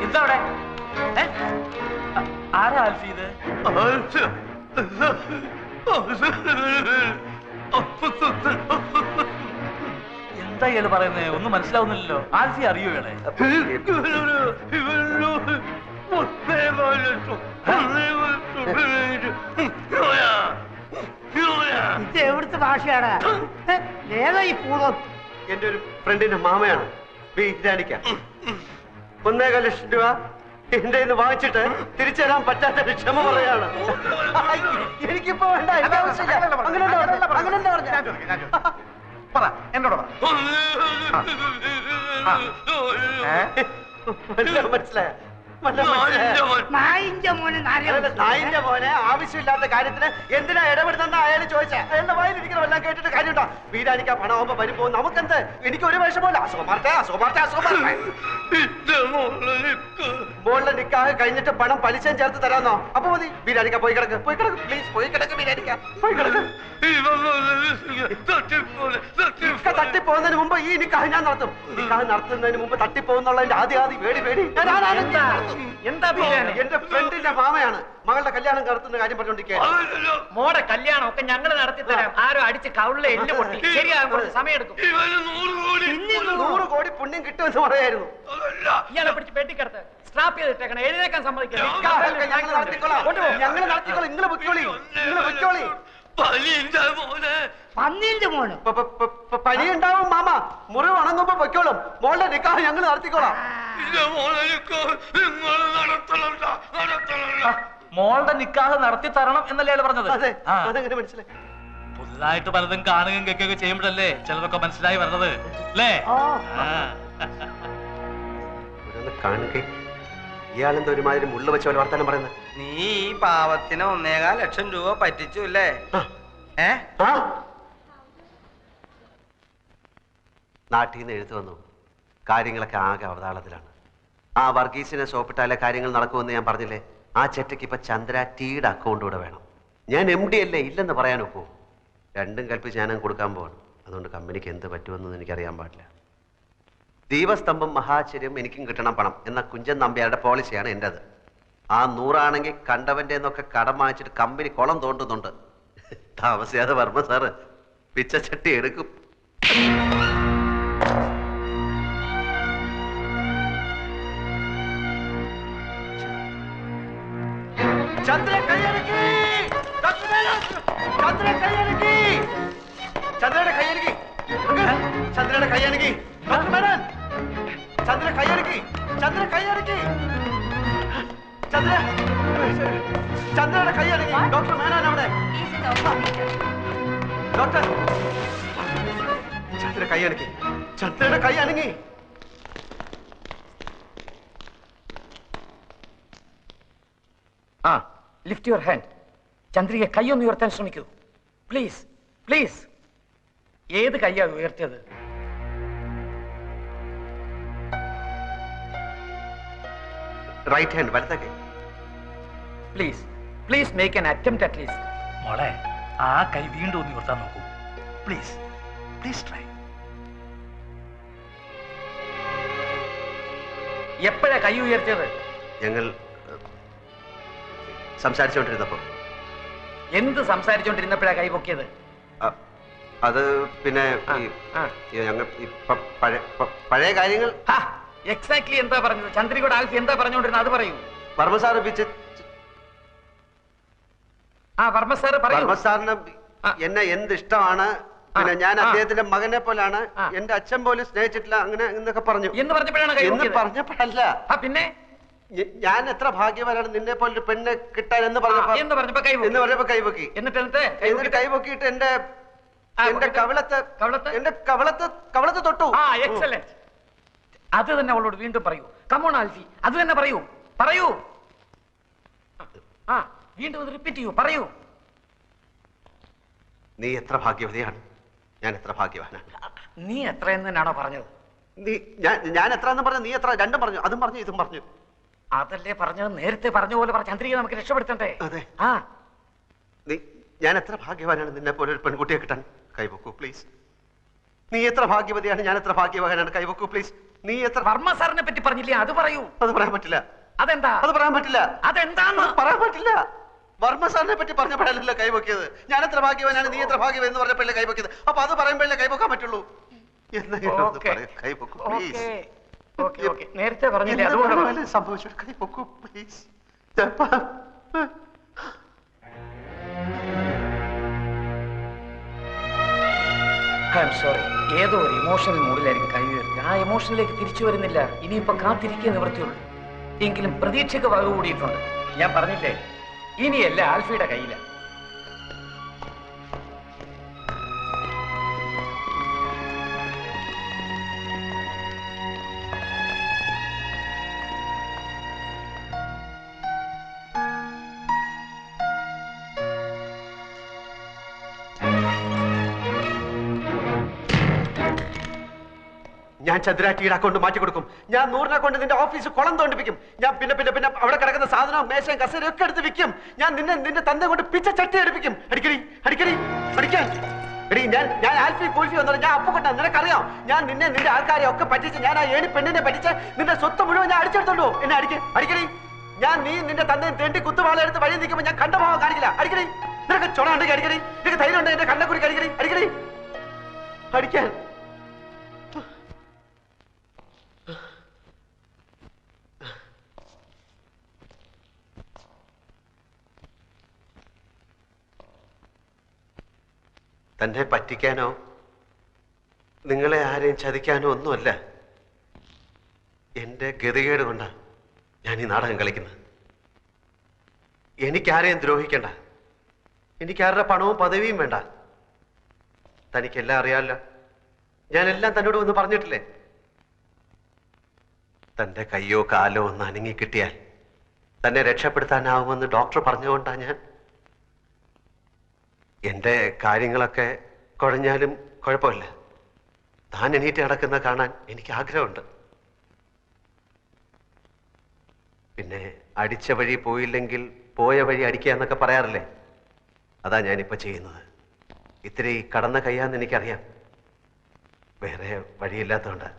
ഇതവിടെ ആരാ ആൽഫി ഇത്? എന്താ ഇയാള് പറയുന്നേ? ഒന്നും മനസ്സിലാവുന്നില്ലല്ലോ. ആൽഫി അറിയോ ഇയാളെ? ഇത് എവിടുത്തെ ഭാഷയാണ്? ഏതാ ഈ പൂർവ്വം? എന്റെ ഒരു ഫ്രണ്ടിന്റെ മാമയാണ് വീരാനിക്ക. 1.5 ലക്ഷം രൂപ എന്റെ കയ്യിൽ നിന്ന് വാങ്ങിച്ചിട്ട് തിരിച്ചു തരാൻ പറ്റാത്ത ക്ഷമ പറയാണ്. എനിക്കിപ്പോ വേണ്ട, എനിക്ക് ആവശ്യമില്ല. അങ്ങനെ മനസ്സിലായ നായിന്റെ മോനെ ആവശ്യമില്ലാത്ത കാര്യത്തിന് എന്തിനാ ഇടപെടുന്ന അയാൾ ചോദിച്ചാ? അയാളുടെ വായിലിരിക്കണം എല്ലാം കേട്ടിട്ട് കാര്യമുണ്ടോ? വീരാനിക്ക പണമാകുമ്പോ വരുമ്പോ നമുക്കെന്ത്? എനിക്ക് ഒരു വിഷമല്ല. മോളുടെ നിക്കാഹ് കഴിഞ്ഞിട്ട് പണം പലിശയും ചേർത്ത് തരാന്നോ? അപ്പൊ മതി. വീരാനിക്ക പോയി കിടക്ക്, പ്ലീസ് പോയി കിടക്ക്. വീരാനിക്ക പോയി കിടക്ക്. തട്ടിപ്പോകുന്നതിന് മുമ്പ് ഈ നിക്കാഹ് ഞാൻ നടത്തും. നിക്കാഹ് നടത്തുന്നതിന് മുമ്പ് തട്ടിപ്പോകുന്നുള്ളതിന്റെ ആദ്യ പേടി. എന്റെ ഫ്രണ്ടിന്റെ മാമയാണ് മകളുടെ കല്യാണം നടത്തുന്ന കാര്യം പറഞ്ഞോണ്ടിരിക്കുക. മോടെ കല്യാണം ഒക്കെ ഞങ്ങൾ നടത്തി തരാം. ആരോ അടിച്ച് കൗളിലെ എല്ല് പൊട്ടി ശരിയാകാൻ കുറച്ച് സമയം എടുക്കും. 100 കോടി പുണ്യം കിട്ടുമെന്ന് പറയായിരുന്നു. ഇയാളെ പിടിച്ച് പെട്ടിക്കടത്ത് സ്ട്രാപ്പ് ചെയ്തിട്ടേക്കണം. എഴുന്നേക്കാൻ സമ്മതിക്കണം. ഞങ്ങൾ നടത്തിക്കോളാം. നിങ്ങൾ പൊയ്ക്കോളി. പന്നീന്റെ മോന് പനി ഉണ്ടാവും മാമ. മുറിവ് ഉണങ്ങുമ്പോ പൊയ്ക്കോളും. മോളുടെ നിക്കാഹ് ഞങ്ങൾ നടത്തിക്കോളാം. മോളുടെ നിക്കാഹ് നടത്തി തരണം എന്നല്ലേ അയാൾ പറഞ്ഞത്? അതെങ്ങനെ മനസ്സിലായി? പുതുതായിട്ട് പലതും കാണുകയും കേൾക്കുകയൊക്കെ ചെയ്യുമ്പോഴല്ലേ ചിലതൊക്കെ മനസ്സിലായി വരുന്നത് അല്ലേ? കാണുക ഇയാളെന്താ ഒരുമാതിരി മുള്ള വെച്ച പോലെ വർത്താനം പറയുന്നത്? നീ ഈ പാവത്തിന് 1.25 ലക്ഷം രൂപ പറ്റിച്ചു അല്ലേ? നാട്ടിൽ നിന്ന് എഴുത്തു വന്നു. കാര്യങ്ങളൊക്കെ ആകെ അവതാളത്തിലാണ്. ആ വർഗീസിനെ സോപ്പിട്ടാലേ കാര്യങ്ങൾ നടക്കുമെന്ന് ഞാൻ പറഞ്ഞില്ലേ? ആ ചെറ്റയ്ക്ക് ഇപ്പൊ ചന്ദ്ര ടീയുടെ അക്കൗണ്ട് കൂടെ വേണം. ഞാൻ MD അല്ലേ, ഇല്ലെന്ന് പറയാൻ ഒക്കൂ. രണ്ടും കൽപ്പിച്ച് ഞാനും കൊടുക്കാൻ പോവാണ്. അതുകൊണ്ട് കമ്പനിക്ക് എന്ത് പറ്റുമെന്ന് എനിക്കറിയാൻ പാടില്ല. ദീപസ്തംഭം മഹാചര്യം എനിക്കും കിട്ടണം പണം എന്ന കുഞ്ചൻ നമ്പ്യാരുടെ പോളിസിയാണ് എൻ്റെത്. ആ 100 ആണെങ്കിൽ കണ്ടവന്റെ എന്നൊക്കെ കടം വാങ്ങിച്ചിട്ട് കമ്പനി കുളം തോണ്ടുന്നുണ്ട്. താമസിയാതെ വർമ്മ സാറ് പിച്ചച്ചട്ടി എടുക്കും. ചന്ദ്രയുടെ കൈയടക്കി. ചന്ദ്രയുടെ കൈയടക്കി. ചന്ദ്ര കൈയടക്കി. ചന്ദ്ര കൈയടക്കി. ചന്ദ്രയുടെ കൈയടക്കി. ഡോക്ടർ മേനോൻ അവിടെ. ഡോക്ടർ ചന്ദ്ര കൈയടക്കി. ചന്ദ്രയുടെ കൈ അനങ്ങി. Lift your hand. ചന്ദ്രിക കൈയൊന്ന് ഉയർത്താൻ ശ്രമിക്കൂ പ്ലീസ്. പ്ലീസ്. ഏത് കൈയാ ഉയർത്തിയത്? റൈറ്റ് ഹാൻഡ്, വലത്തെ കൈ. Please please make an attempt at least. മോളെ ആ കൈ വീണ്ടും ഒന്ന് ഉയർത്താൻ നോക്കൂ പ്ലീസ്. Please try. എപ്പോഴാ കൈ ഉയർത്തിയത്? ഞങ്ങൾ സംസാരിച്ചുകൊണ്ടിരുന്നപ്പോ. എന്ത് സംസാരിച്ചുകൊണ്ടിരുന്നപ്പോഴാ കൈ പൊക്കിയത്? അത് പിന്നെ ഞങ്ങൾ പഴയ കാര്യങ്ങൾ. എക്സാക്ട്ലി എന്താ പറഞ്ഞത്? ചന്ദ്രികയുടെ ആൽഫി എന്താ പറഞ്ഞുകൊണ്ടിരുന്നത് അത് പറയൂ. വർമ്മ സാറ് വർമ്മ സാറിന് എന്നെ എന്ത് ഇഷ്ടമാണ്, പിന്നെ ഞാൻ അദ്ദേഹത്തിന്റെ മകനെ പോലാണ്, എന്റെ അച്ഛൻ പോലും സ്നേഹിച്ചിട്ടില്ല, അങ്ങനെ എന്നൊക്കെ പറഞ്ഞു. എന്ന് പറഞ്ഞപ്പോഴല്ല, പിന്നെ ഞാൻ എത്ര ഭാഗ്യവാനാണ് നിന്നെ പോലൊരു പെണ്ണ് കിട്ടാൻ എന്ന് പറഞ്ഞപ്പോ കൈപൊക്കി. എന്നിട്ട് കൈപൊക്കിയിട്ട് എന്റെ കവളത്ത് തൊട്ടു. എക്സലന്റ്. അത് തന്നെ അവളോട് വീണ്ടും പറയൂ. കമോൺ ആൽഫി, അത് തന്നെ പറയൂ. വീണ്ടും റിപ്പീറ്റ് ചെയ്യൂ. പറയൂ. നീ എത്ര ഭാഗ്യവതിയാണ്, ഞാൻ എത്ര ഭാഗ്യവാനാണ്. നീ എത്രയെന്ന് തന്നെയാണോ പറഞ്ഞത്? ഞാൻ എത്ര എന്ന് പറഞ്ഞു, നീ എത്ര? രണ്ടും പറഞ്ഞു, അതും പറഞ്ഞു, ഇതും പറഞ്ഞു. അതല്ലേ പറഞ്ഞത്? നേരത്തെ പറഞ്ഞ പോലെ പറഞ്ഞ ചന്ദ്രിക നമുക്ക് രക്ഷപ്പെടുത്തണ്ടേ? അതെ. ഞാൻ എത്ര ഭാഗ്യവാനാണ് നിന്നെ പോലെ ഒരു പെൺകുട്ടിയെ കിട്ടാൻ. കൈവക്കൂ പ്ലീസ്. നീ എത്ര ഭാഗ്യവതിയാണ്, ഞാൻ എത്ര ഭാഗ്യവാനാണ്. കൈവക്കൂ പ്ലീസ്. നീ എത്ര വർമ്മ സാറിനെ പറ്റി പറഞ്ഞില്ലേ, അത് പറയൂ. അത് പറയാൻ പറ്റില്ല. അതെന്താ? അത് പറയാൻ പറ്റില്ല. അതെന്താന്ന് പറയാൻ പറ്റില്ല. വർമ്മ സാറിനെ പറ്റി പറഞ്ഞപ്പോഴല്ലോ കൈവക്കിയത്. ഞാൻ എത്ര ഭാഗ്യവാനാണ്, നീ എത്ര ഭാഗ്യവൻ എന്ന് പറഞ്ഞപ്പോഴല്ലേ കൈവക്കിയത്. അപ്പൊ അത് പറയുമ്പോഴല്ലേ കൈവക്കാൻ പറ്റുള്ളൂ. നേരത്തെ പറഞ്ഞില്ലേ, അതുകൊണ്ട് സംഭവിച്ചു. കൈവക്കൂ പ്ലീസ്. സോറി, ഏതോ ഒരു ഇമോഷണൽ മൂഡിലായിരിക്കും കൈ ഉയർത്തി. ആ ഇമോഷനിലേക്ക് തിരിച്ചു വരുന്നില്ല. ഇനിയിപ്പോ കാത്തിരിക്കുക നിവൃത്തിയുള്ളൂ. എങ്കിലും പ്രതീക്ഷയ്ക്ക് വക കൂടിയിട്ടുണ്ട്. ഞാൻ പറഞ്ഞില്ലേ, ഇനിയല്ല ആൽഫിയുടെ കയ്യിലാണ്. ഞാൻ ചന്ദ്രാറ്റിയുടെ അക്കൗണ്ട് മാറ്റി കൊടുക്കും. ഞാൻ 100 അക്കൗണ്ട് നിന്റെ ഓഫീസ് കുളം തോണ്ടിപ്പിക്കും. ഞാൻ പിന്നെ പിന്നെ പിന്നെ അവിടെ കിടക്കുന്ന സാധനവും മേശയും കസേരയും ഒക്കെ എടുത്ത് വിൽക്കും. ഞാൻ നിന്റെ തന്ത കൊണ്ട് പിച്ച ചട്ടി എടുപ്പിക്കും. അടിക്കടി അടിക്കടി അടിക്കാൻ എടി. ഞാൻ ആൽഫി കൂൽഫി വന്നത് ഞാൻ അപ്പൊ കൊണ്ടാ. നിനക്കറിയാം, ഞാൻ നിന്റെ ആൾക്കാരെ ഒക്കെ പറ്റിച്ച്, ഞാൻ ആ ഏണി പെണ്ണിനെ പറ്റിച്ച് നിന്റെ സ്വത്ത് മുഴുവൻ ഞാൻ അടിച്ചെടുത്തോളൂ. എന്നെ അടിക്കടി. ഞാൻ നിന്റെ തന്തയും തേണ്ടി കുത്തുവാളെടുത്ത് വഴി നിൽക്കുമ്പോൾ ഞാൻ കണ്ട ഭാവം കാണിക്കില്ല. അടിക്കടി. നിനക്ക് ചുണ ഉണ്ടെങ്കിൽ അടിക്കടി. നിനക്ക് ധൈര്യം ഉണ്ടെങ്കിൽ എന്റെ കണ്ണക്കുറിക്ക് അടിക്കടി. അടിക്കടി അടിക്കാൻ. തന്നെ പറ്റിക്കാനോ നിങ്ങളെ ആരെയും ചതിക്കാനോ ഒന്നുമല്ല. എൻ്റെ ഗതികേട് കൊണ്ടാണ് ഞാൻ ഈ നാടകം കളിക്കുന്നത്. എനിക്കാരെയും ദ്രോഹിക്കണ്ട. എനിക്കാരുടെ പണവും പദവിയും വേണ്ട. തനിക്കെല്ലാം അറിയാമല്ലോ. ഞാനെല്ലാം തന്നോട് വന്ന് പറഞ്ഞിട്ടില്ലേ. തൻ്റെ കയ്യോ കാലോ ഒന്ന് അനങ്ങി കിട്ടിയാൽ തന്നെ രക്ഷപ്പെടുത്താനാവുമെന്ന് ഡോക്ടർ പറഞ്ഞുകൊണ്ടാണ് ഞാൻ. എൻ്റെ കാര്യങ്ങളൊക്കെ കുഴഞ്ഞാലും കുഴപ്പമില്ല. താൻ എണീറ്റ് നടക്കുന്ന കാണാൻ എനിക്ക് ആഗ്രഹമുണ്ട്. പിന്നെ അടിച്ച വഴി പോയില്ലെങ്കിൽ പോയ വഴി അടിക്കുക എന്നൊക്കെ പറയാറില്ലേ, അതാ ഞാനിപ്പോൾ ചെയ്യുന്നത്. ഇത്തിരി കടന്ന കയ്യാന്ന് എനിക്കറിയാം. വേറെ വഴിയില്ലാത്തതുകൊണ്ട്